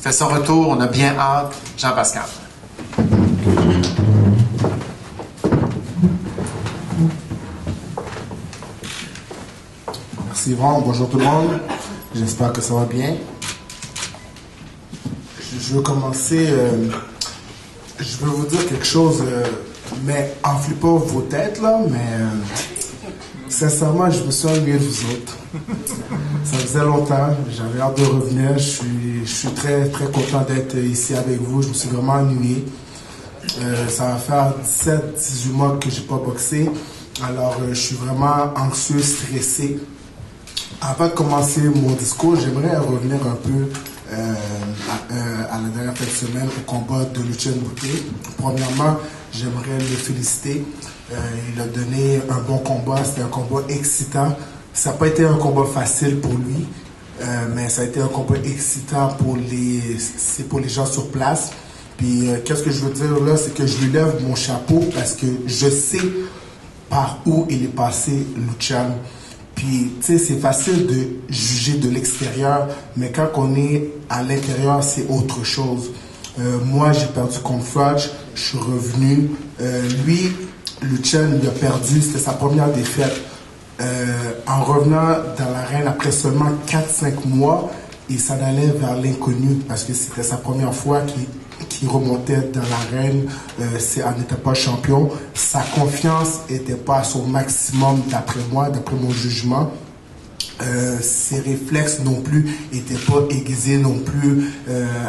fait son retour. On a bien hâte. Jean-Pascal. Merci Yvan, bonjour tout le monde. J'espère que ça va bien. Je veux commencer. Je veux vous dire quelque chose, mais enflez pas vos têtes là, mais sincèrement, je me suis ennuyé de vous autres. Ça faisait longtemps, j'avais hâte de revenir. Je suis très très content d'être ici avec vous. Je me suis vraiment ennuyé. Ça va faire 17-18 mois que j'ai pas boxé. Alors, je suis vraiment anxieux, stressé. Avant de commencer mon discours, j'aimerais revenir un peu à la dernière fin de semaine au combat de Lucien Boutet. Premièrement, j'aimerais le féliciter. Il a donné un bon combat, c'était un combat excitant. Ça n'a pas été un combat facile pour lui, mais ça a été un combat excitant pour les gens sur place. Puis, qu'est-ce que je veux dire là, c'est que je lui lève mon chapeau parce que je sais par où il est passé, Lucien. Puis, tu sais, c'est facile de juger de l'extérieur, mais quand on est à l'intérieur, c'est autre chose. Moi, j'ai perdu contre Fudge, je suis revenu. Lui, Lucien, il a perdu, c'était sa première défaite. En revenant dans l'arène après seulement 4-5 mois, il s'en allait vers l'inconnu parce que c'était sa première fois qu'il remontait dans l'arène, en n'était pas champion. Sa confiance n'était pas à son maximum d'après moi, d'après mon jugement. Ses réflexes non plus n'étaient pas aiguisés non plus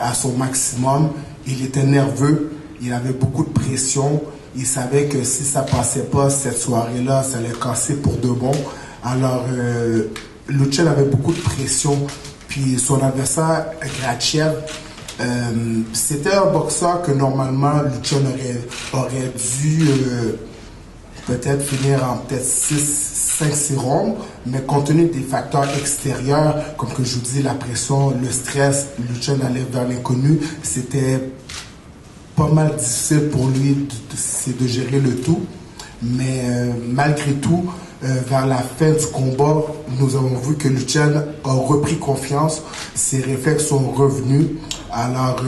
à son maximum. Il était nerveux, il avait beaucoup de pression. Il savait que si ça passait pas cette soirée-là, ça allait casser pour de bon. Alors, Lucien avait beaucoup de pression. Puis son adversaire, Gratchev, c'était un boxeur que normalement Lucien aurait dû peut-être finir en peut-être 5-6 rondes, mais compte tenu des facteurs extérieurs, comme que je vous dis, la pression, le stress, Lucien allait vers l'inconnu, c'était pas mal difficile pour lui de gérer le tout. Mais malgré tout, vers la fin du combat, nous avons vu que Lucien a repris confiance, ses réflexes sont revenus. Alors,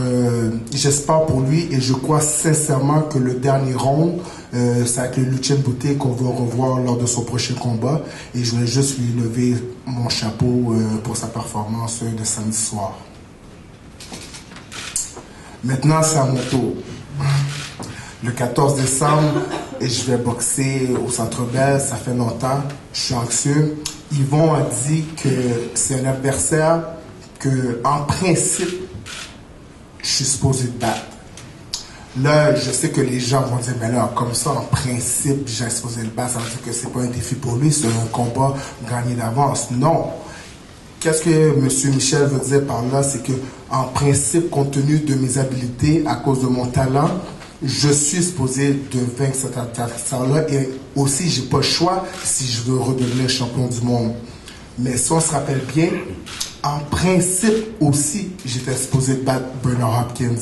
j'espère pour lui et je crois sincèrement que le dernier round, c'est avec le Lucien Boutet qu'on va revoir lors de son prochain combat. Et je voulais juste lui lever mon chapeau pour sa performance de samedi soir. Maintenant, c'est à mon tour. Le 14 décembre, et je vais boxer au Centre Bell, ça fait longtemps, je suis anxieux. Yvon a dit que c'est un adversaire que, en principe, je suis supposé battre. Là, je sais que les gens vont dire, mais là, comme ça, en principe, j'ai supposé le battre, ça veut dire que c'est pas un défi pour lui, c'est un combat gagné d'avance. Non. Qu'est-ce que M. Michel veut dire par là? C'est que, en principe, compte tenu de mes habiletés, à cause de mon talent, je suis supposé de vaincre cet adversaire-là et aussi, j'ai pas le choix si je veux redevenir champion du monde. Mais si on se rappelle bien, en principe aussi, j'étais supposé battre Bernard Hopkins.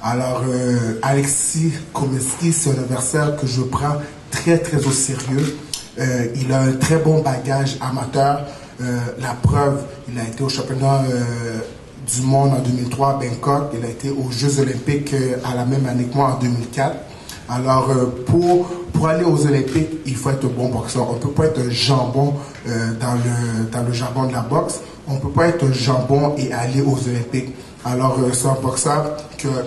Alors, Alexis Komeski, c'est un adversaire que je prends très, très au sérieux. Il a un très bon bagage amateur. La preuve, il a été au championnat du monde en 2003 à Bangkok. Il a été aux Jeux olympiques à la même année que moi en 2004. Alors, pour aller aux Olympiques, il faut être un bon boxeur. On ne peut pas être un jambon dans le jargon de la boxe. On ne peut pas être un jambon et aller aux Olympiques. Alors, c'est un boxeur qui a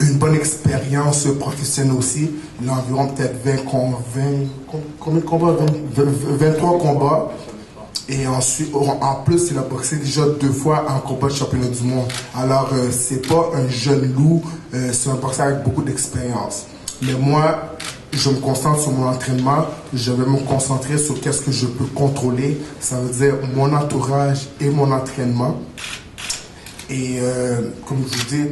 une bonne expérience professionnelle aussi. Il a environ peut-être 23 combats. Et ensuite, en plus, il a boxé déjà 2 fois en combat de championnat du monde. Alors, c'est pas un jeune loup, c'est un boxeur avec beaucoup d'expérience. Mais moi, je me concentre sur mon entraînement. Je vais me concentrer sur qu'est-ce que je peux contrôler. Ça veut dire mon entourage et mon entraînement. Et comme je vous dis,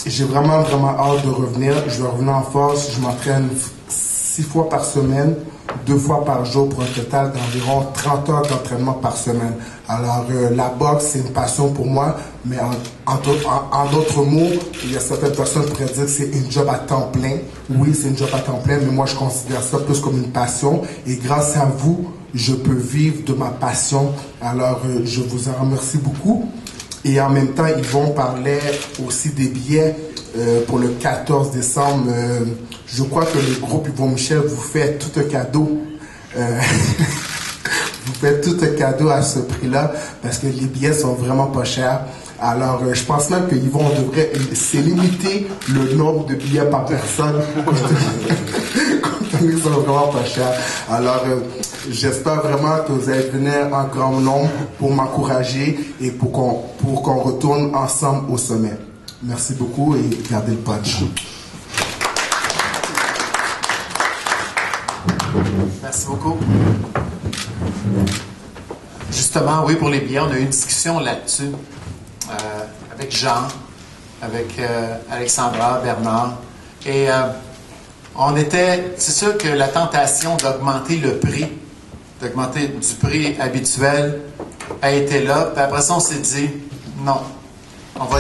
j'ai vraiment hâte de revenir. Je vais revenir en force. Je m'entraîne 6 fois par semaine, 2 fois par jour pour un total d'environ 30 heures d'entraînement par semaine. Alors, la boxe, c'est une passion pour moi, mais en d'autres mots, il y a certaines personnes qui pourraient dire que c'est une job à temps plein. Oui, c'est une job à temps plein, mais moi, je considère ça plus comme une passion. Et grâce à vous, je peux vivre de ma passion. Alors, je vous en remercie beaucoup. Et en même temps, Yvon parlait aussi des billets pour le 14 décembre. Je crois que le groupe Yvon Michel vous fait tout un cadeau. Vous faites tout un cadeau à ce prix-là parce que les billets sont vraiment pas chers. Alors, je pense même que Yvon devrait limiter le nombre de billets par personne. Ils sont vraiment pas chers. Alors, j'espère vraiment que vous allez venir en grand nombre pour m'encourager et pour qu'on retourne ensemble au sommet. Merci beaucoup et gardez le punch. Merci beaucoup. Justement, oui, pour les billets, on a eu une discussion là-dessus avec Jean, avec Alexandra, Bernard. Et c'est sûr que la tentation d'augmenter le prix, d'augmenter du prix habituel a été là. Puis après ça, on s'est dit, non, on va